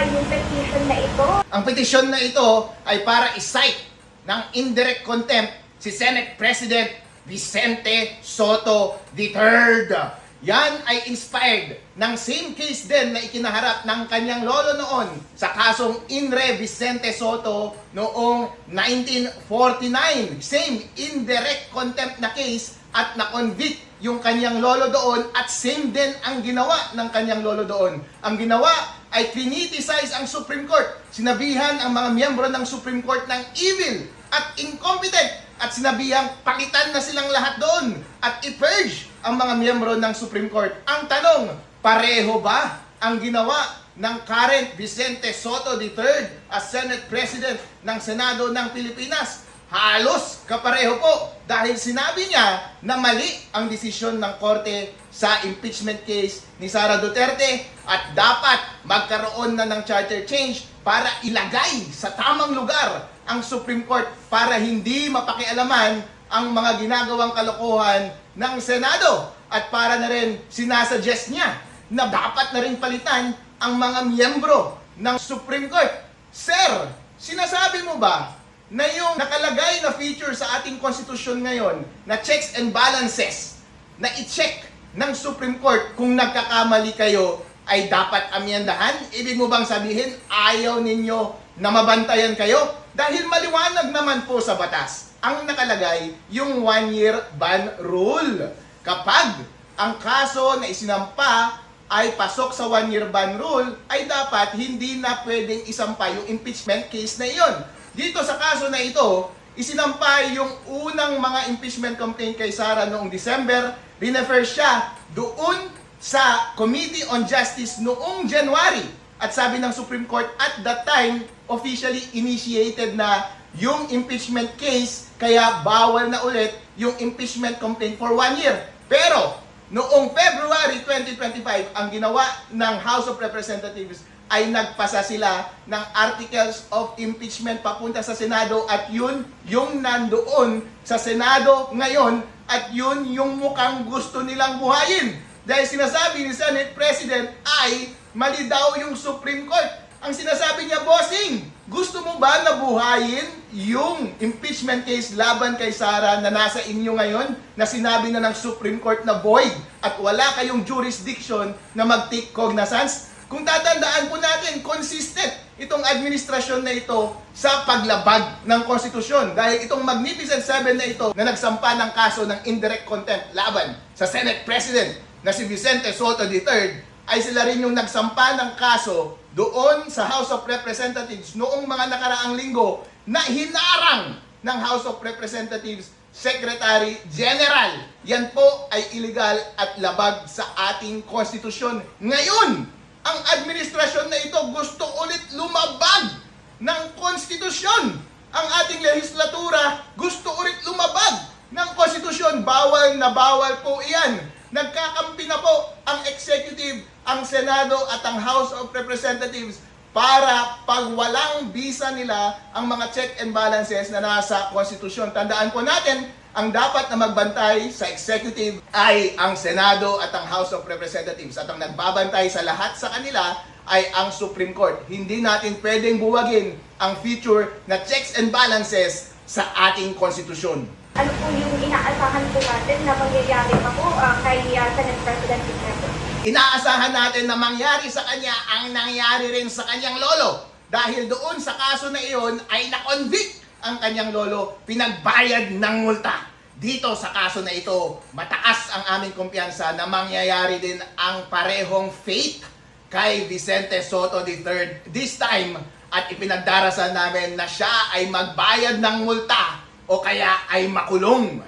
ba yung petition na ito? Ang petisyon na ito ay para i-cite ng indirect contempt si Senate President Vicente Soto III. Yan ay inspired ng same case din na ikinaharap ng kanyang lolo noon sa kasong Inre Vicente Soto noong 1949. Same indirect contempt na case at na-convict yung kanyang lolo doon at same din ang ginawa ng kanyang lolo doon. Ang ginawa ay criticize ang Supreme Court. Sinabihan ang mga miyembro ng Supreme Court ng evil at incompetent at sinabihang pakitan na silang lahat doon at i-purge ang mga miyembro ng Supreme Court. Ang tanong, pareho ba ang ginawa ng current Vicente Soto III as Senate President ng Senado ng Pilipinas? Halos kapareho po dahil sinabi niya na mali ang desisyon ng Korte sa impeachment case ni Sara Duterte at dapat magkaroon na ng charter change para ilagay sa tamang lugar ang Supreme Court para hindi mapakialaman ang mga ginagawang kalokohan ng Senado at para na rin sinasuggest niya na dapat na rin palitan ang mga miyembro ng Supreme Court. Sir, sinasabi mo ba na yung nakalagay na feature sa ating konstitusyon ngayon na checks and balances na i-check ng Supreme Court kung nagkakamali kayo ay dapat amyendahan? Ibig mo bang sabihin ayaw ninyo na mabantayan kayo? Dahil maliwanag naman po sa batas ang nakalagay yung 1-year ban rule. Kapag ang kaso na isinampa ay pasok sa 1-year ban rule, ay dapat hindi na pwedeng isampa yung impeachment case na iyon. Dito sa kaso na ito, isinampa yung unang mga impeachment complaint kay Sara noong December, rinefer siya doon sa Committee on Justice noong January. At sabi ng Supreme Court at that time, officially initiated na yung impeachment case, kaya bawal na ulit yung impeachment complaint for 1 year. Pero, noong February 2025, ang ginawa ng House of Representatives ay nagpasa sila ng articles of impeachment papunta sa Senado at yun yung nandoon sa Senado ngayon at yun yung mukhang gusto nilang buhayin. Dahil sinasabi ni Senate President ay mali daw yung Supreme Court. Ang sinasabi niya, bossing, gusto mo ba na buhayin yung impeachment case laban kay Sara na nasa inyo ngayon na sinabi na ng Supreme Court na void at wala kayong jurisdiction na mag-take cognizance? Kung tatandaan po natin, consistent itong administrasyon na ito sa paglabag ng konstitusyon. Dahil itong Magnificent Seven na ito na nagsampa ng kaso ng indirect contempt laban sa Senate President na si Vicente Soto III ay sila rin yung nagsampa ng kaso doon sa House of Representatives noong mga nakaraang linggo na hinarang ng House of Representatives Secretary General. Yan po ay illegal at labag sa ating konstitusyon. Ngayon, ang administrasyon na ito gusto ulit lumabag ng konstitusyon. Ang ating legislatura gusto ulit lumabag ng konstitusyon. Bawal na bawal po iyan. Nagkakampi na po ang executive, ang Senado at ang House of Representatives para pag walang bisa nila ang mga check and balances na nasa konstitusyon. Tandaan po natin, ang dapat na magbantay sa executive ay ang Senado at ang House of Representatives. At ang nagbabantay sa lahat sa kanila ay ang Supreme Court. Hindi natin pwedeng buwagin ang feature na checks and balances sa ating konstitusyon. Ano po yung inaasahan po natin na mangyayari pa po kay Senate President Vicente? Inaasahan natin na mangyari sa kanya ang nangyari rin sa kanyang lolo. Dahil doon sa kaso na iyon ay na-convict ang kanyang lolo, pinagbayad ng multa. Dito sa kaso na ito, mataas ang aming kumpiyansa na mangyayari din ang parehong fate kay Vicente Soto III this time at ipinagdarasan namin na siya ay magbayad ng multa o kaya ay makulong.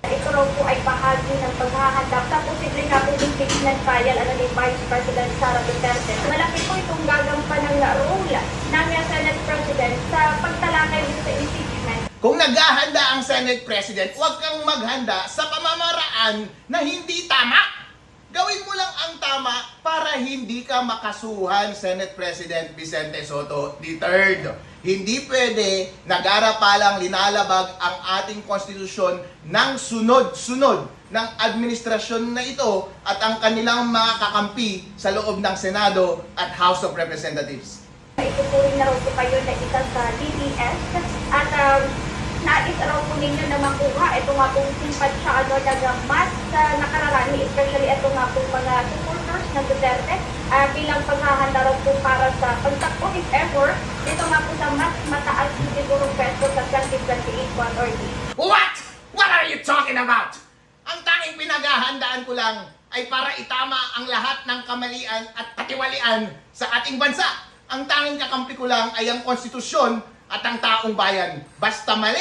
Ito raw po ay bahagi ng paghahanda sa posibleng impeachment trial ni Vice President Sara Duterte. Malaki po itong gagampan ng role ng Senate President sa pagtalakay sa impeachment. Kung naghahanda ang Senate President, huwag kang maghanda sa pamamaraan na hindi tama. Gawin mo lang ang tama para hindi ka makasuhan, Senate President Vicente Soto III. Hindi pwede nag-arapalang linalabag ang ating konstitusyon ng sunod-sunod ng administrasyon na ito at ang kanilang mga kakampi sa loob ng Senado at House of Representatives. Ituturing na raw po kayo na isa sa DDS at nais raw po ninyo na makuha ito nga pong simpatsya ng mas nakararami, especially ito nga pong mga supporters ng Duterte bilang paghahanda raw po para sa pagtakbo if ever dito nga po sa mas mataas na sigurong peso sa 2028 or What? What are you talking about? Ang tanging pinaghahandaan ko lang ay para itama ang lahat ng kamalian at katiwalian sa ating bansa. Ang tanging kakampi ko lang ay ang konstitusyon at ang taong bayan. Basta mali,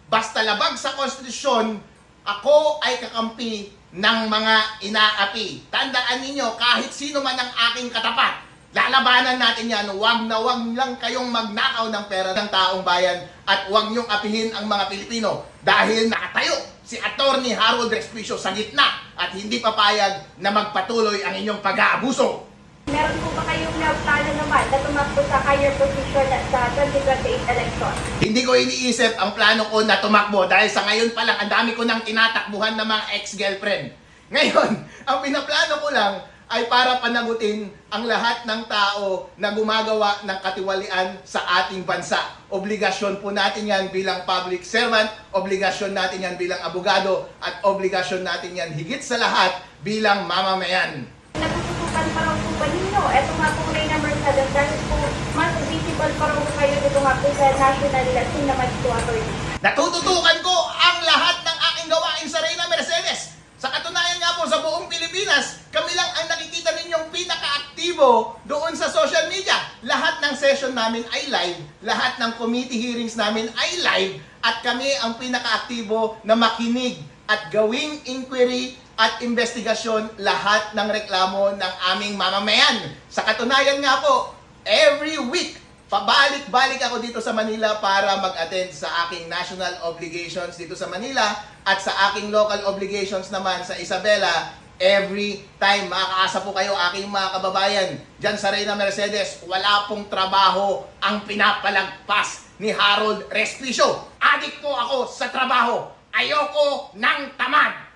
basta labag sa konstitusyon, ako ay kakampi ng mga inaapi. Tandaan ninyo, kahit sino man ang aking katapat, lalabanan natin yan. Huwag na huwag lang kayong magnakaw ng pera ng taong bayan at huwag niyong apihin ang mga Pilipino dahil nakatayo si Attorney Harold Respicio sa gitna at hindi papayag na magpatuloy ang inyong pag-aabuso. Meron po ba kayong plano naman na tumakbo sa higher position sa 2028 election? Hindi ko iniisip ang plano ko na tumakbo dahil sa ngayon pa lang ang dami ko nang tinatakbuhan ng mga ex-girlfriend. Ngayon, ang pinaplano ko lang ay para panagutin ang lahat ng tao na gumagawa ng katiwalian sa ating bansa. Obligasyon po natin yan bilang public servant, obligasyon natin yan bilang abogado, at obligasyon natin yan higit sa lahat bilang mamamayan. Natututukan pa raw po ba ninyo? Ito nga po Reyna Mercedes dahil po mas visible pa raw po kayo dito nga po sa national cinematography. Natututukan ko ang lahat ng aking gawain sa Reyna Mercedes. Sa katunayan nga po sa buong Pilipinas, kami lang ang nakikita ninyong pinaka-aktibo doon sa social media. Lahat ng session namin ay live, lahat ng committee hearings namin ay live, at kami ang pinaka-aktibo na makinig at gawing inquiry at investigasyon lahat ng reklamo ng aming mamamayan. Sa katunayan nga po, every week, pabalik-balik ako dito sa Manila para mag-attend sa aking national obligations dito sa Manila at sa aking local obligations naman sa Isabela. Every time, makakaasa po kayo aking mga kababayan dyan sa Reyna Mercedes, wala pong trabaho ang pinapalagpas ni Harold Respicio. Adik po ako sa trabaho. Ayoko ng tamad.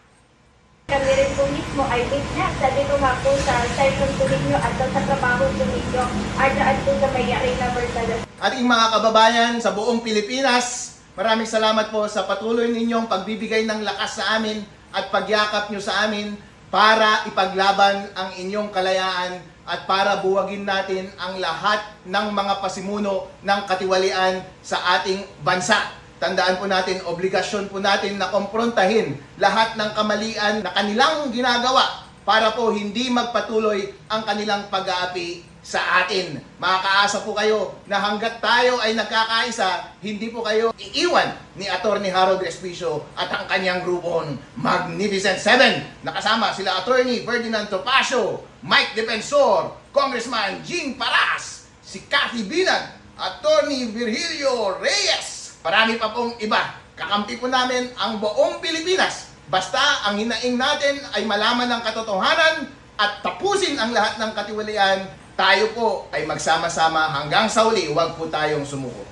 Kami rin po mismo ay witness na dito nga po sa session po ninyo at sa trabaho po ninyo at daan po sa may Reyna Mercedes. Ating mga kababayan sa buong Pilipinas, maraming salamat po sa patuloy ninyong pagbibigay ng lakas sa amin at pagyakap nyo sa amin para ipaglaban ang inyong kalayaan at para buwagin natin ang lahat ng mga pasimuno ng katiwalian sa ating bansa. Tandaan po natin, obligasyon po natin na komprontahin lahat ng kamalian na kanilang ginagawa para po hindi magpatuloy ang kanilang pag-aapi sa atin. Makakaasa po kayo na hanggat tayo ay nagkakaisa, hindi po kayo iiwan ni Attorney Harold Respicio at ang kanyang grupong Magnificent Seven. Nakasama sila Attorney Ferdinand Topacio, Mike Defensor, Congressman Jing Paras, si Cathy Binag, Attorney Virgilio Reyes. Marami pa pong iba. Kakampi po namin ang buong Pilipinas. Basta ang hinaing natin ay malaman ng katotohanan at tapusin ang lahat ng katiwalian. Tayo po ay magsama-sama hanggang sa uli. Huwag po tayong sumuko.